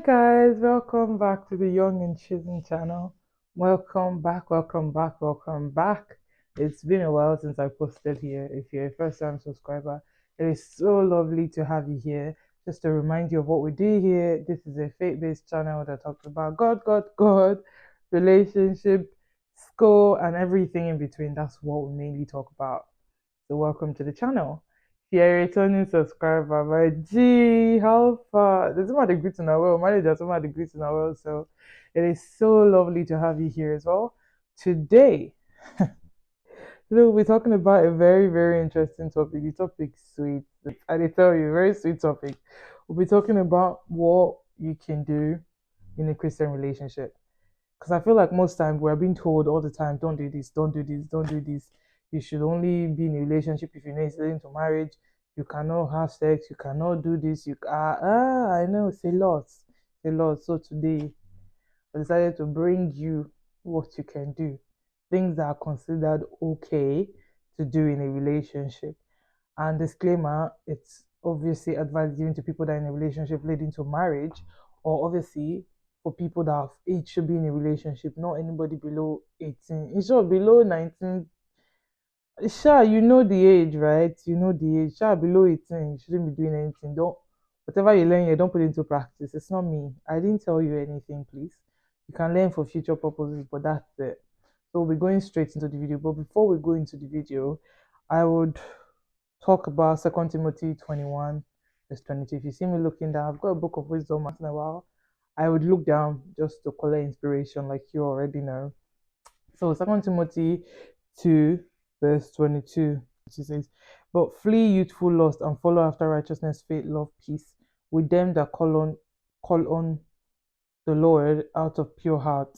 guys, welcome back to the Young and Choosing channel. Welcome back, welcome back, welcome back. It's been a while since I posted here. If you're a first time subscriber, it is so lovely to have you here. Just to remind you of what we do here, this is a faith based channel that talks about God, relationship, school, and everything in between. That's what we mainly talk about. So, welcome to the channel. If you're a returning subscriber, my G, how far? There's somebody greeting our well, manager, somebody greeting our well. So, it is so lovely to have you here as well. Today, we'll be talking about a very, very interesting topic. The topic's sweet. I tell you, very sweet topic. We'll be talking about what you can do in a Christian relationship. Because I feel like most times we're being told all the time, don't do this, don't do this, don't do this. You should only be in a relationship if you're not leading to marriage. You cannot have sex. You cannot do this. I know it's a lot. It's a lot. So today I decided to bring you what you can do, things that are considered okay to do in a relationship. And disclaimer, it's obviously advice given to people that are in a relationship leading to marriage, or obviously for people that have age should be in a relationship, not anybody below 18. In short, below 19. Sure, you know the age, right? You know the age. Sure, below 18, you shouldn't be doing anything. Don't whatever you learn here, don't put it into practice. It's not me. I didn't tell you anything, please. You can learn for future purposes, but that's it. So we'll be going straight into the video. But before we go into the video, I would talk about 2 Timothy 21, verse 22. If you see me looking down, I've got a book of wisdom once in a while. I would look down just to collect inspiration, like you already know. So 2 Timothy 2, verse 22, she says, but flee youthful lust and follow after righteousness, faith, love, peace, with them that call on the Lord out of pure heart.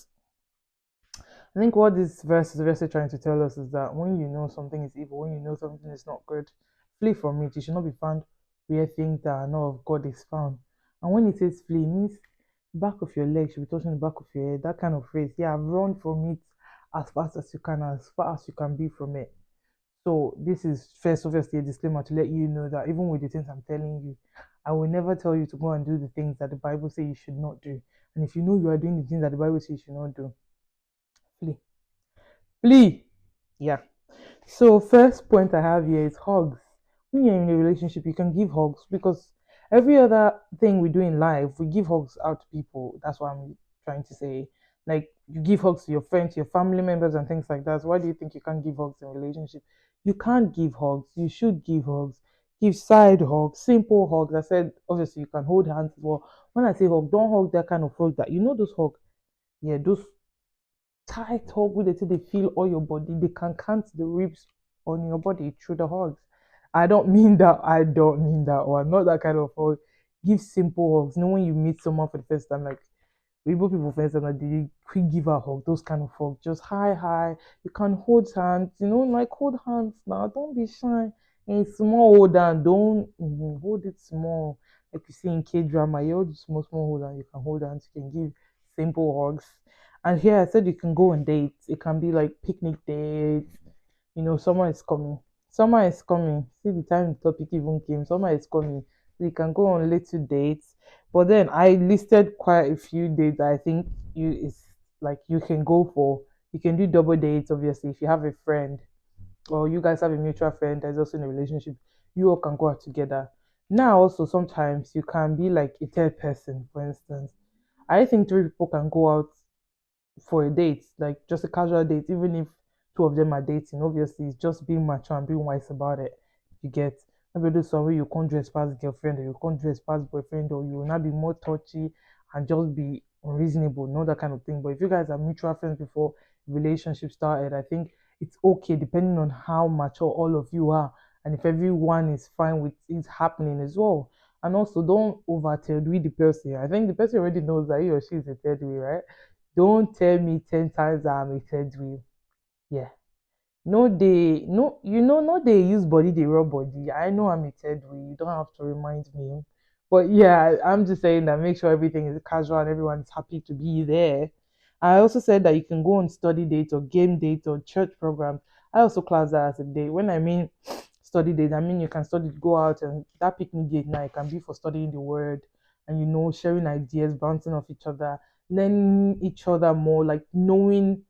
I think what this verse is basically trying to tell us is that when you know something is evil, when you know something is not good, flee from it. You should not be found where things that are not of God is found. And when it says flee, it means back of your leg should be touching the back of your head. That kind of phrase. Yeah, run from it as fast as you can, as far as you can be from it. So this is first obviously a disclaimer to let you know that even with the things I'm telling you, I will never tell you to go and do the things that the Bible says you should not do. And if you know you are doing the things that the Bible says you should not do, flee. Flee. Yeah. So first point I have here is hugs. When you're in a relationship, you can give hugs because every other thing we do in life, we give hugs out to people. That's what I'm trying to say. Like you give hugs to your friends, your family members, and things like that. So why do you think you can't give hugs in a relationship? You can't give hugs. You should give hugs. Give side hugs, simple hugs. I said obviously you can hold hands as well. When I say hug, don't hug that kind of hug that you know those hugs. Yeah, those tight hug with it till they feel all your body. They can count the ribs on your body through the hugs. I don't mean that. I don't mean that one. Not that kind of hug. Give simple hugs. You know when you meet someone for the first time, like Igbo people for instance, like they quick give a hug. Those kind of hugs. Just hi hi. You can hold hands. You know, like hold hands now. Don't be shy. And small hold and don't hold it small. Like you see in K drama, you hold small hold and you can hold hands. You can give simple hugs. And here I said you can go on dates. It can be like picnic dates. You know, summer is coming. Summer is coming. See the time the topic even came. Summer is coming. So you can go on little dates. But then I listed quite a few dates that I think you is like you can go for. You can do double dates, obviously, if you have a friend or you guys have a mutual friend that's also in a relationship, you all can go out together. Now also sometimes you can be like a third person, for instance. I think three people can go out for a date, like just a casual date, even if two of them are dating, obviously it's just being mature and being wise about it. You get maybe do some way you can't dress past girlfriend or you can't dress past boyfriend or you will not be more touchy and just be unreasonable, not that kind of thing. But if you guys are mutual friends before relationship started, I think it's okay depending on how mature all of you are and if everyone is fine with it happening as well. And also don't over tell the person. I think the person already knows that he or she is a third way, right? Don't tell me 10 times that I'm a third wheel. Yeah. No, they no you know no they use body, they rub body. I know I'm a third wheel. You don't have to remind me. But yeah, I'm just saying that make sure everything is casual and everyone's happy to be there. I also said that you can go on study dates or game dates or church programs. I also class that as a date. When I mean study date, I mean you can study, go out and that picnic date now it can be for studying the word. and sharing ideas, bouncing off each other, learning each other more, like knowing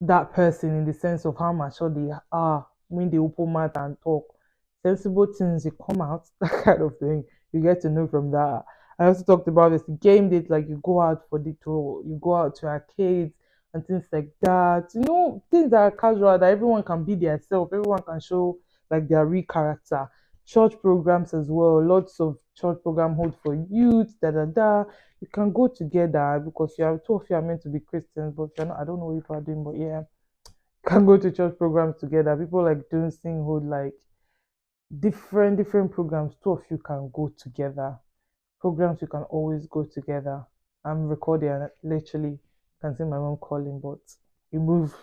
that person in the sense of how mature they are when they open mouth and talk. Sensible things they come out, that kind of thing. You get to know from that. I also talked about this game date, like you go out for the tour, you go out to arcades and things like that. Things that are casual that everyone can be their self, everyone can show like their real character. Church programs as well, lots of church program hold for youth, da da da. You can go together because two of you are meant to be Christians, but you're not. I don't know what you are doing, but yeah, you can go to church programs together. People like doing singhood, like different programs. Two of you can go together. Programs you can always go together. I'm recording and literally can see my mom calling, but you move.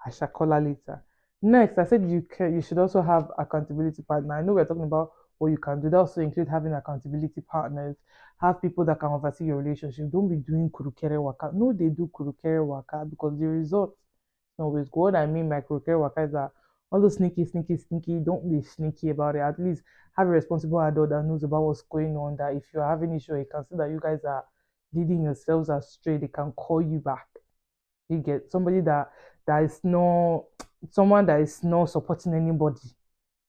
I shall call her later. Next, I said you should also have accountability partner. I know we're talking about what you can do. That also include having accountability partners. Have people that can oversee your relationship. Don't be doing kurukere waka. No, they do kurukere waka because the results don't always good. What I mean by kurukere waka is that all those sneaky. Don't be sneaky about it. At least have a responsible adult that knows about what's going on. That if you're having issue, you can see that you guys are leading yourselves astray. They can call you back. You get somebody that is no someone that is not supporting anybody.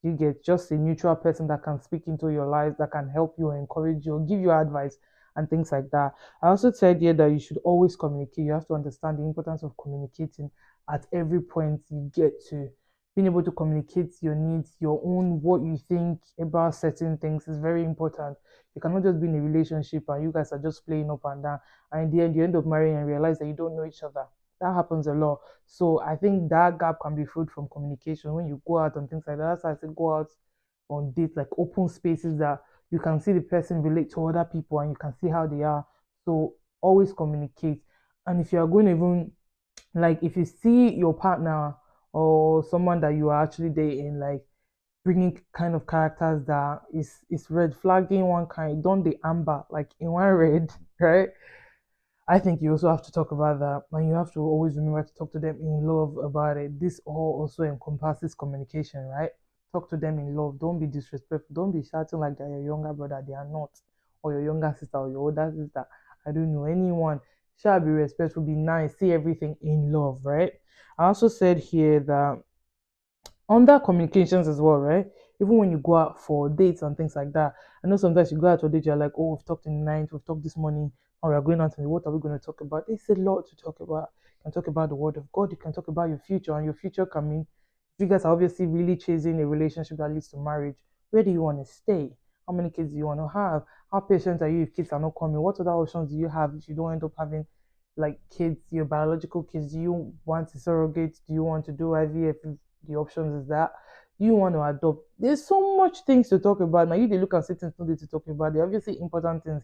You get just a neutral person that can speak into your life, that can help you, encourage you, give you advice and things like that. I also said here that you should always communicate. You have to understand the importance of communicating at every point you get to. Being able to communicate your needs, your own, what you think about certain things is very important. You cannot just be in a relationship and you guys are just playing up and down, and in the end you end up marrying and realize that you don't know each other. That happens a lot. So I think that gap can be filled from communication when you go out and things like that. That's why I say go out on dates, like open spaces that you can see the person relate to other people and you can see how they are. So always communicate. And if you are going to even, like, if you see your partner or someone that you are actually dating, like bringing kind of characters that is red flagging one kind, don't the amber, like in one red, right? I think you also have to talk about that, and you have to always remember to talk to them in love about it. This all also encompasses communication, right? Talk to them in love. Don't be disrespectful. Don't be shouting like they're your younger brother. They are not, or your younger sister, or your older sister. I don't know anyone. Shall be respectful. Be nice. See everything in love, right? I also said here that under communications as well, right? Even when you go out for dates and things like that, I know sometimes you go out for a date, you're like, oh, we've talked in the night, we've talked this morning, or we're going out, and what are we going to talk about? It's a lot to talk about. You can talk about the word of God, you can talk about your future, and your future can mean if you guys are obviously really chasing a relationship that leads to marriage, where do you want to stay? How many kids do you want to have? How patient are you if kids are not coming? What other options do you have if you don't end up having like kids, your biological kids? Do you want to surrogate? Do you want to do IVF? The options is that you want to adopt. There's so much things to talk about. Now you they look at certain things to talk about. They're obviously important things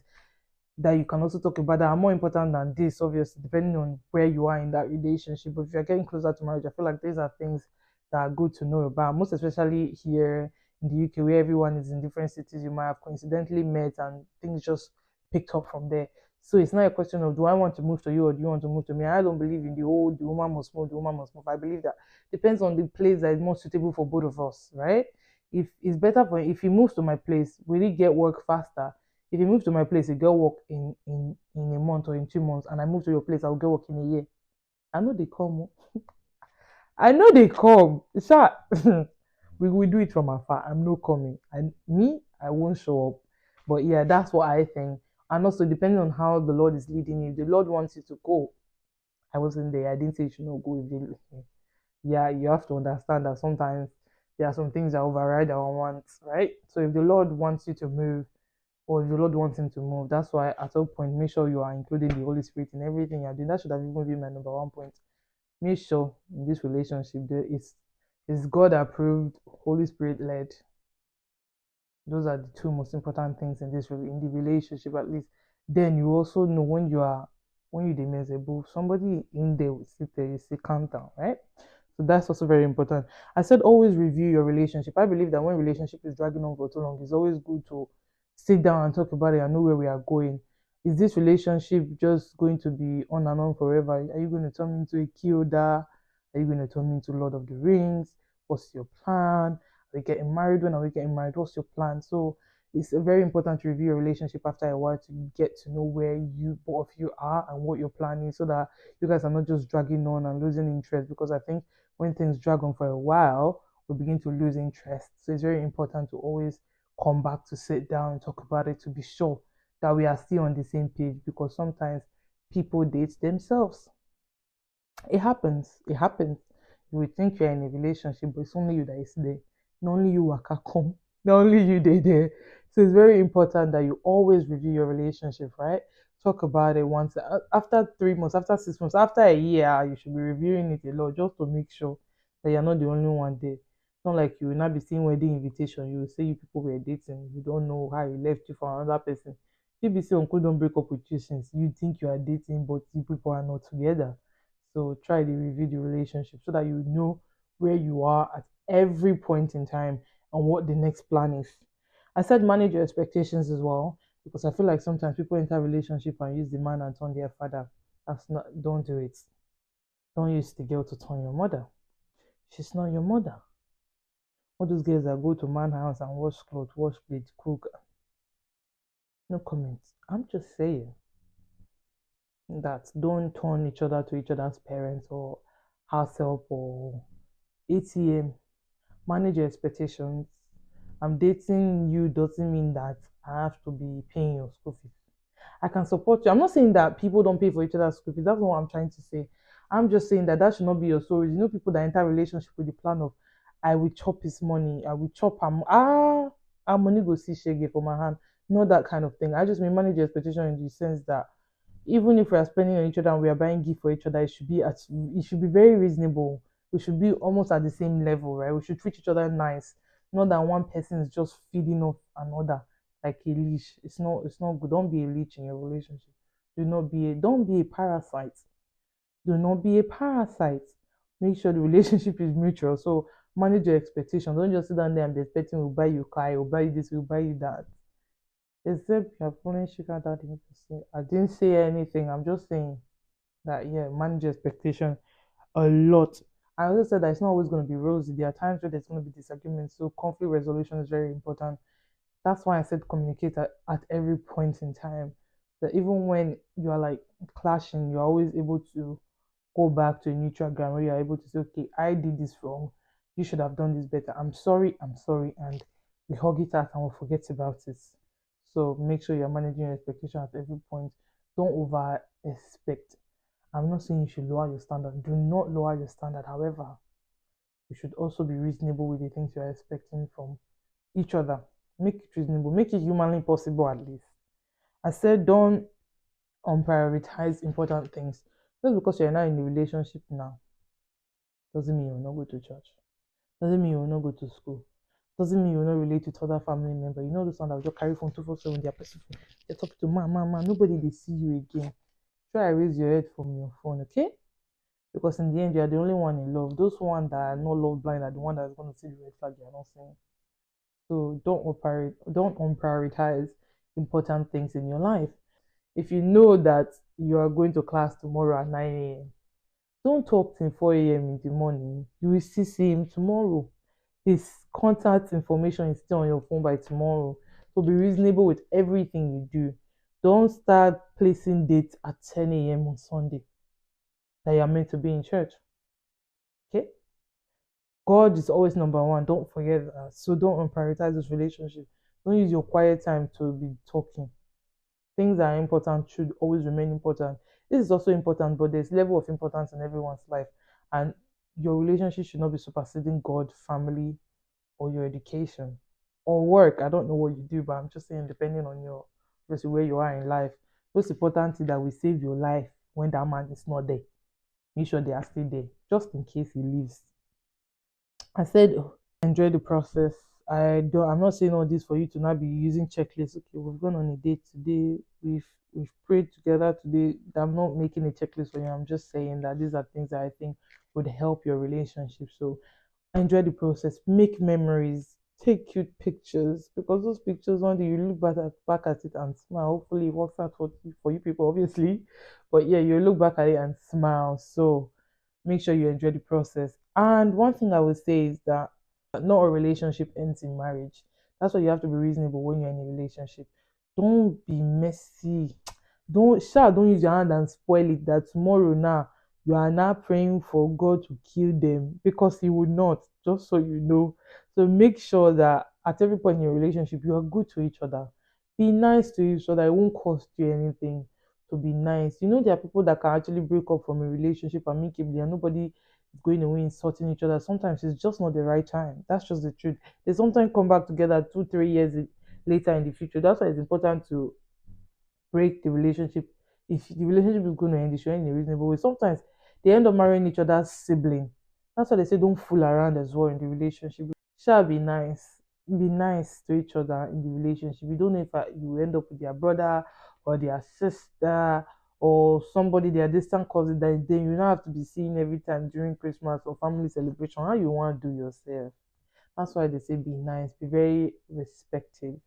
that you can also talk about that are more important than this, obviously, depending on where you are in that relationship. But if you're getting closer to marriage, I feel like these are things that are good to know about, most especially here in the UK where everyone is in different cities. You might have coincidentally met and things just picked up from there. So it's not a question of do I want to move to you or do you want to move to me. I don't believe in the whole the woman must move, the woman must move. I believe that depends on the place that is more suitable for both of us, right? If it's better for if he moves to my place, will he get work faster? If you move to my place, you get work in a month or in 2 months, and I move to your place, I'll get work in a year. I know they come. I know they come. Sha, we will do it from afar. I'm not coming. And me, I won't show up. But yeah, that's what I think. And also, depending on how the Lord is leading you, the Lord wants you to go. I wasn't there. I didn't say you should not go if they, yeah, you have to understand that sometimes there are some things that override our wants, right? So if the Lord wants you to move, or if the Lord wants him to move. That's why at some point, make sure you are including the Holy Spirit in everything you're doing. That should have even been my number one point. Make sure in this relationship there is God approved, Holy Spirit led. Those are the two most important things in in the relationship at least. Then you also know when you demezable, somebody in there will sit there, you say calm down, right? So that's also very important. I said always review your relationship. I believe that when relationship is dragging on for too long, it's always good to sit down and talk about it and know where we are going. Is this relationship just going to be on and on forever? Are you going to turn me into a Kyoda? Are you going to turn me into Lord of the Rings? What's your plan? Are we getting married? When are we getting married? What's your plan? So It's very important to review your relationship after a while to get to know where you both of you are and what you're planning, so that you guys are not just dragging on and losing interest. Because I think when things drag on for a while, we begin to lose interest. So it's very important to always come back to sit down and talk about it to be sure that we are still on the same page, because sometimes people date themselves. It happens. It happens. You would think you're in a relationship, but it's only you that is there. Not only you waka come. Not only you they there. So it's very important that you always review your relationship, right? Talk about it once after 3 months, after 6 months, after a year. You should be reviewing it a lot just to make sure that you're not the only one there. It's not like you will not be seeing wedding invitation. You will say you people were dating. You don't know how he left you for another person. BBC uncle don't break up with you since you think you are dating, but you people are not together. So try to review the relationship so that you know where you are at every point in time and what the next plan is. I said manage your expectations as well, because I feel like sometimes people enter a relationship and use the man and turn their father. That's not, don't do it. Don't use the girl to turn your mother. She's not your mother. All those girls that go to man house and wash clothes, wash plate, cook. No comments. I'm just saying that don't turn each other to each other's parents or house help or ATM. Manage your expectations. I'm dating you doesn't mean that I have to be paying your school fees. I can support you. I'm not saying that people don't pay for each other's school fees. That's not what I'm trying to say. I'm just saying that that should not be your story. You know, people that enter a relationship with the plan of, I will chop his money, I will chop him. Our money go see shege for my hand. Not that kind of thing. I just mean manage your expectation in the sense that even if we are spending on each other and we are buying gift for each other, it should be very reasonable. We should be almost at the same level, right? We should treat each other nice. Not that one person is just feeding off another like a leash. It's not good. Don't be a leech in your relationship. Don't be a parasite. Do not be a parasite. Make sure the relationship is mutual. So manage your expectations. Don't just sit down there and be expecting we'll buy you car, we'll buy you this, we'll buy you that. Except you're following sugar daddy. I didn't say anything. I'm just saying that yeah, manage expectation a lot. I also said that it's not always going to be rosy. There are times where there's going to be disagreements. So conflict resolution is very important. That's why I said communicate at every point in time. That even when you are like clashing, you're always able to go back to a neutral ground where you're able to say, okay, I did this wrong. You should have done this better. I'm sorry, and we hug it out and we forget about it. So make sure you're managing your expectation at every point. Don't over expect. I'm not saying you should lower your standard. Do not lower your standard. However, you should also be reasonable with the things you're expecting from each other. Make it reasonable. Make it humanly possible at least. I said don't unprioritize important things. Just because you're not in a relationship now doesn't mean you'll not go to church. Doesn't mean you'll not go to school. Doesn't mean you'll not relate with other family members. You know those ones that will just carry phone 247 their person. They talk to man. Nobody they see you again. Try to raise your head from your phone, okay? Because in the end, you are the only one in love. Those ones that are not love blind are the one that's going to see the red flag you are not seeing. So don't unprioritize important things in your life. If you know that you are going to class tomorrow at 9 a.m., don't talk till 4 a.m. in the morning. You will still see him tomorrow. His contact information is still on your phone by tomorrow. So be reasonable with everything you do. Don't start placing dates at 10 a.m. on Sunday that you are meant to be in church. Okay? God is always number one. Don't forget that. So don't prioritize this relationship. Don't use your quiet time to be talking. Things that are important should always remain important. This is also important, but there's level of importance in everyone's life. And your relationship should not be superseding God, family, or your education or work. I don't know what you do, but I'm just saying, depending on your obviously where you are in life, most important is that we save your life when that man is not there. Make sure they are still there, just in case he leaves. I said enjoy the process. I'm not saying all this for you to not be using checklists. Okay, we've gone on a date today, we've prayed together today. I'm not making a checklist for you. I'm just saying that these are things that I think would help your relationship. So enjoy the process, make memories, take cute pictures, because those pictures one day you look back at it and smile. Hopefully it works out for you people, obviously. But yeah, you look back at it and smile. So make sure you enjoy the process. And one thing I would say is that not a relationship ends in marriage. That's why you have to be reasonable when you're in a relationship. Don't be messy. Don't use your hand and spoil it. That tomorrow now you are now praying for God to kill them, because He would not. Just so you know. So make sure that at every point in your relationship you are good to each other. Be nice to each other. It won't cost you anything to be nice. You know there are people that can actually break up from a relationship amicably and nobody is going away insulting each other. Sometimes it's just not the right time. That's just the truth. They sometimes come back together 2 3 years later in the future. That's why it's important to break the relationship. If the relationship is going to end, it should end in a reasonable way. Sometimes they end up marrying each other's sibling. That's why they say don't fool around as well in the relationship. Shall be nice. Be nice to each other in the relationship. You don't know if you end up with their brother or their sister or somebody, their distant cousin, that then you don't have to be seeing every time during Christmas or family celebration. How you want to do yourself? That's why they say be nice, be very respectful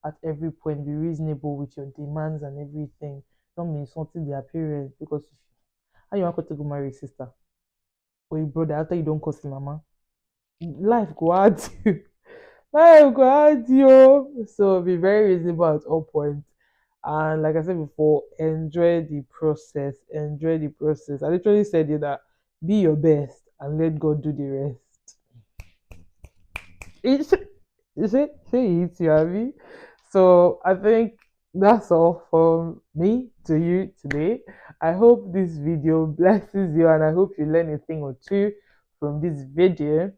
at every point, be reasonable with your demands and everything. Don't be insulting their parents, because how you want to go marry a sister or a brother after you don't cause mama? Life go hard you. Life go hard you. So be very reasonable at all points. And like I said before, enjoy the process. Enjoy the process. I literally said it that be your best and let God do the rest. It's say it, you have. So I think that's all from me to you today. I hope this video blesses you and I hope you learn a thing or two from this video.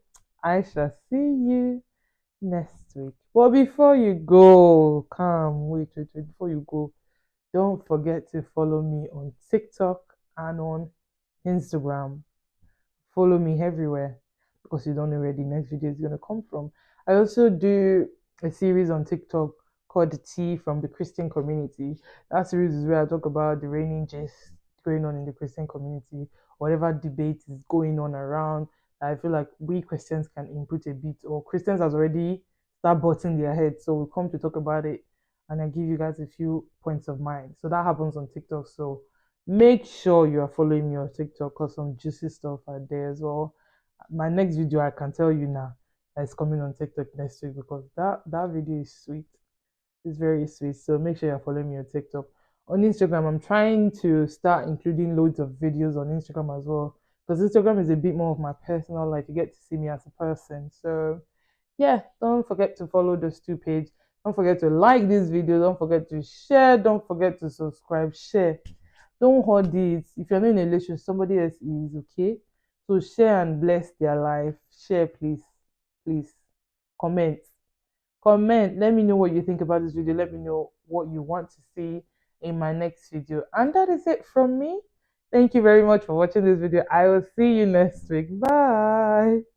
I shall see you next week. But before you go, come, wait. Before you go, don't forget to follow me on TikTok and on Instagram. Follow me everywhere, because you don't know where the next video is going to come from. I also do a series on TikTok called Tea from the Christian Community. That series is where I talk about the reigning gist going on in the Christian community, whatever debate is going on around. I feel like we Christians can input a bit, or Christians has already start butting their heads. So we come to talk about it and I give you guys a few points of mind. So that happens on TikTok. So make sure you are following me on TikTok, because some juicy stuff are there as well. My next video, I can tell you now, that is coming on TikTok next week, because that video is sweet. It's very sweet. So make sure you're following me on TikTok. On Instagram, I'm trying to start including loads of videos on Instagram as well, because Instagram is a bit more of my personal life. You get to see me as a person. So yeah, don't forget to follow those two pages. Don't forget to like this video. Don't forget to share. Don't forget to subscribe. Share. Don't hold it. If you're not in a relationship, somebody else is, okay. So share and bless their life. Share, please. Please. Comment. Comment. Let me know what you think about this video. Let me know what you want to see in my next video. And that is it from me. Thank you very much for watching this video. I will see you next week. Bye.